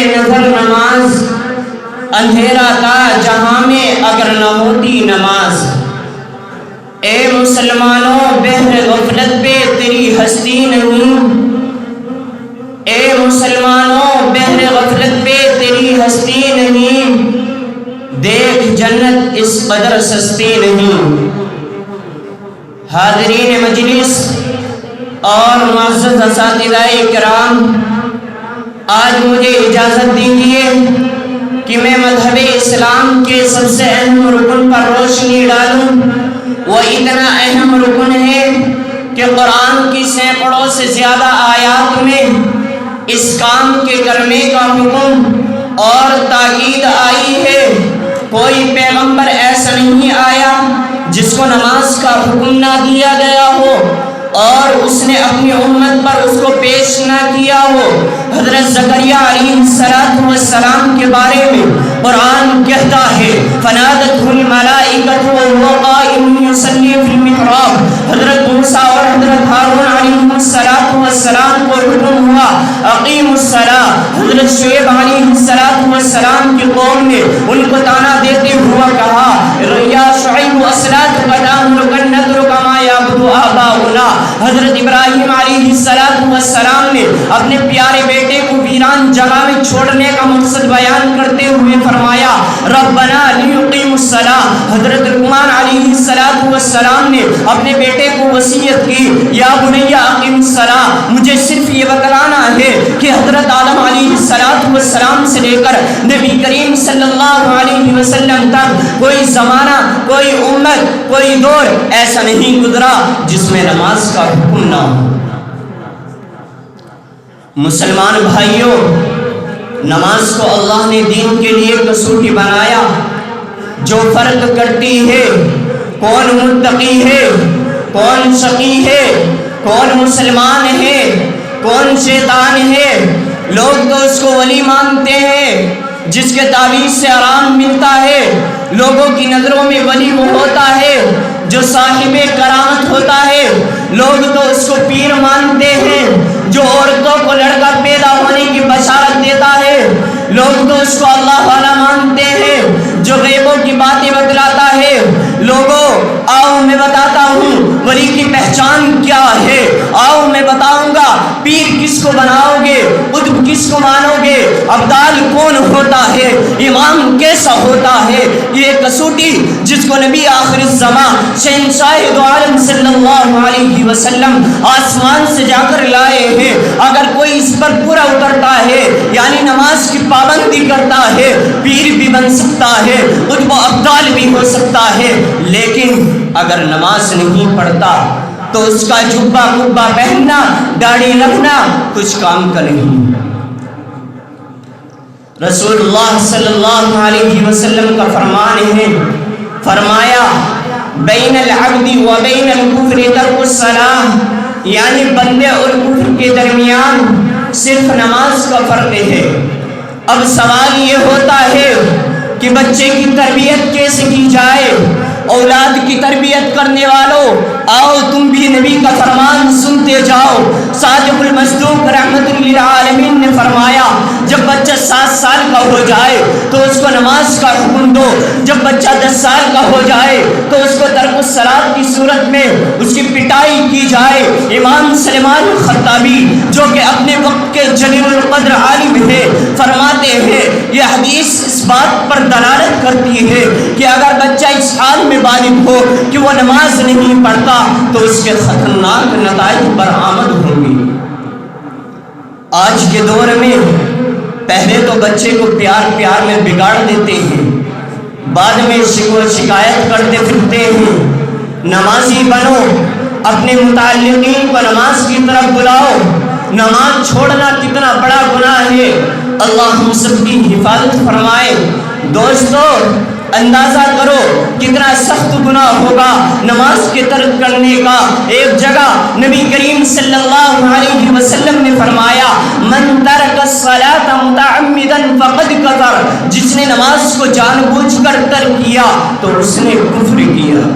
نظر نماز، اندھیرا تھا جہاں میں اگر نہ ہوتی نماز۔ اے مسلمانوں بہر غفلت پہ تیری ہستی نہیں، اے مسلمانوں بہر غفلت پہ تیری ہستی نہیں، دیکھ جنت اس قدر سستی نہیں۔ حاضرین مجلس اور معزز اساتذہ کرام، آج مجھے اجازت دیجیے کہ میں مذہب اسلام کے سب سے اہم رکن پر روشنی ڈالوں۔ وہ اتنا اہم رکن ہے کہ قرآن کی سینکڑوں سے زیادہ آیات میں اس کام کے کرنے کا حکم اور تاکید آئی ہے۔ کوئی پیغمبر ایسا نہیں آیا جس کو نماز کا حکم نہ دیا گیا ہو اور اس نے اپنی امت پر اس کو پیش نہ کیا ہو۔ حضرت زکریا علیہ السلام کے بارے میں قرآن کہتا ہے فنادتہ الملائکۃ وہو قائم یصلی فی المحراب۔ حضرت موسیٰ اور حضرت ہارون علیہ السلام کو حکم ہوا اقیموا الصلاۃ۔ حضرت شعیب علیہ السلام کی قوم نے ان کو طعنہ دیتے ہوا کہا یا شعیب اصلاۃ تأمرک نترک ما یعبد آباؤنا۔ حضرت ابراہیم علیہ السلام نے اپنے پیارے بیٹے کو ویران جگہ میں چھوڑنے کا مقصد بیان کرتے ہوئے فرمایا ربنا لیقیموا الصلاۃ۔ حضرت لقمان علیہ السلام نے اپنے بیٹے کو وصیت کی یا بنی اقیم الصلاۃ۔ مجھے صرف یہ بتلانا ہے کہ حضرت آدم علیہ السلام سے لے کر نبی کریم صلی اللہ علیہ وسلم تک کوئی زمانہ، کوئی امت، کوئی دور ایسا نہیں گزرا جس میں نماز کا حکم نہ ہو۔ مسلمان بھائیوں، نماز کو اللہ نے دین کے لیے کسوٹی بنایا جو فرق کرتی ہے کون متقی ہے، کون شقی ہے، کون مسلمان ہے، کون شیطان ہے۔ لوگ تو اس کو ولی مانتے ہیں جس کے تعویذ سے آرام ملتا ہے۔ لوگوں کی نظروں میں ولی وہ ہوتا ہے جو صاحب کرامت ہوتا ہے۔ لوگ تو اس کو پیر مانتے ہیں جو عورتوں کو لڑکا پیدا ہونے کی بشارت دیتا ہے۔ لوگ تو اس کو اللہ والا مانتے ہیں جو غیبوں کی باتیں بتلاتا ہے۔ لوگوں، آؤ میں بتاتا ہوں ولی کی پہچان کیا ہے۔ آؤ میں بتاؤں گا پیر کس کو بناؤ گے، قطب کس کو مانو گے، ابدال کون ہوتا ہے، امام کیسا ہوتا ہے۔ یہ کسوٹی جس کو نبی آخر الزمان شہنشاہ دو عالم صلی اللہ علیہ وسلم آسمان سے جا کر لائے ہیں، اگر کوئی اس پر پورا اترتا ہے یعنی نماز کی پابندی کرتا ہے، پیر بھی بن سکتا ہے، قطب ابدال بھی ہو سکتا ہے، لیکن اگر نماز نہیں پڑھتا تو اس کا جبہ کبہ پہننا، داڑھی رکھنا کچھ کام کا نہیں۔ رسول اللہ صلی اللہ علیہ وسلم کا فرمان ہے، فرمایا بین العبد و بین الکفر ترک الصلاۃ، یعنی بندے اور کفر کے درمیان صرف نماز کا فرق ہے۔ اب سوال یہ ہوتا ہے کہ بچے کی تربیت کیسے کی جائے؟ اولاد کی تربیت کرنے والوں، آؤ تم بھی نبی کا فرمان سنتے جاؤ۔ صادق المصدوق رحمت للعالمین نے فرمایا جب بچہ 7 سال کا ہو جائے تو اس کو نماز کا حکم دو، جب بچہ 10 سال کا ہو جائے تو اس کو ترک الصلاۃ کی صورت میں اس کی پٹائی کی جائے۔ امام سلیمان خطابی جو کہ اپنے وقت کے جلیل القدر عالم ہے فرماتے ہیں یہ حدیث اس بات پر دلالت کرتی ہے کہ اگر بچہ اس حال میں بالغ ہو کہ وہ نماز نہیں پڑھتا تو اس کے خطرناک نتائج برآمد ہوں گے۔ آج کے دور میں پہلے تو بچے کو پیار پیار میں بگاڑ دیتے ہیں، بعد میں شکایت کرتے پھرتے ہیں۔ نمازی بنو، اپنے متعلقین کو نماز کی طرف بلاؤ۔ نماز چھوڑنا کتنا بڑا گناہ ہے، اللہ ہم سب کی حفاظت فرمائے۔ دوستو، اندازہ کرو کتنا سخت گناہ ہوگا نماز کے ترک کرنے کا۔ ایک جگہ نبی کریم صلی اللہ علیہ وسلم نے فرمایا من ترک الصلاۃ متعمدا فقد کفر، جس نے نماز کو جان بوجھ کر ترک کیا تو اس نے کفر کیا۔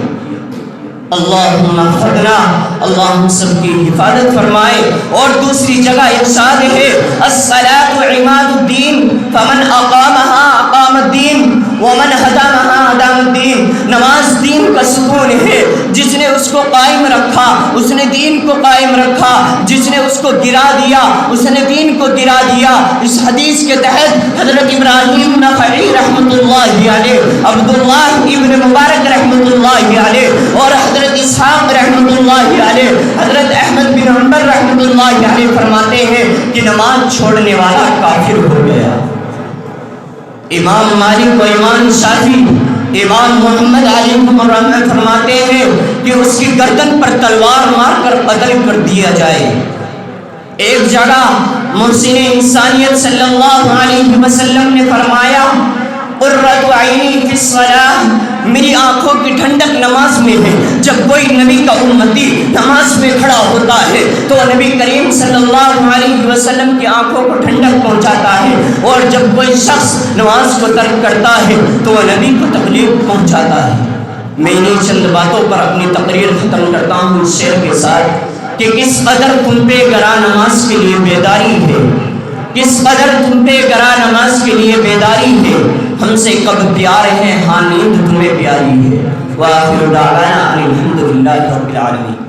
اللہم احفظنا، اللہ ہم سب کی حفاظت فرمائے۔ اور دوسری جگہ ارشاد ہے الصلاۃ عماد الدین، فمن اقامها اقام الدین ومن هدمها هدم الدین. نماز دین کا ستون ہے. جس نے اس کو قائم رکھا اس نے دین کو قائم رکھا، جس نے اس کو گرا دیا اس نے دین کو گرا دیا. اس حدیث کے تحت حضرت ابراہیم نخعی رحمۃ اللہ علیہ، عبداللہ ابن مبارک رحمۃ اللہ علیہ، اور حضرت اسحاق رحمۃ اللہ علیہ، حضرت احمد بن حنبل رحمۃ اللہ علیہ فرماتے ہیں کہ نماز چھوڑنے والا کافر ہو گیا. امام مالک و امام شافعی، امام محمد علیہ الرحمہ فرماتے ہیں کہ اس کی گردن پر تلوار مار کر قتل کر دیا جائے. ایک جگہ محسن انسانیت صلی اللہ علیہ وسلم نے فرمایا قرۃ عینی فی الصلاۃ، میری آنکھوں کی ٹھنڈک نماز میں ہے. جب کوئی نبی کا امتی نماز میں کھڑا ہوتا ہے تو نبی کریم صلی اللہ علیہ وسلم کی آنکھوں کو ٹھنڈک پہنچاتا ہے، اور جب کوئی شخص نماز کو ترک کرتا ہے تو وہ نبی کو تکلیف پہنچاتا ہے. میں انہیں چند باتوں پر اپنی تقریر ختم کرتا ہوں اس شعر کے ساتھ کہ کس قدر تم پہ گرا نماز کے لیے بیداری ہے، کس قدر تم پہ گرا نماز کے لیے بیداری ہے. ہم سے کب پیار ہے، ہاں نیند تمہیں پیاری ہے. وآخر دعوانا الحمدللہ رب العالمین.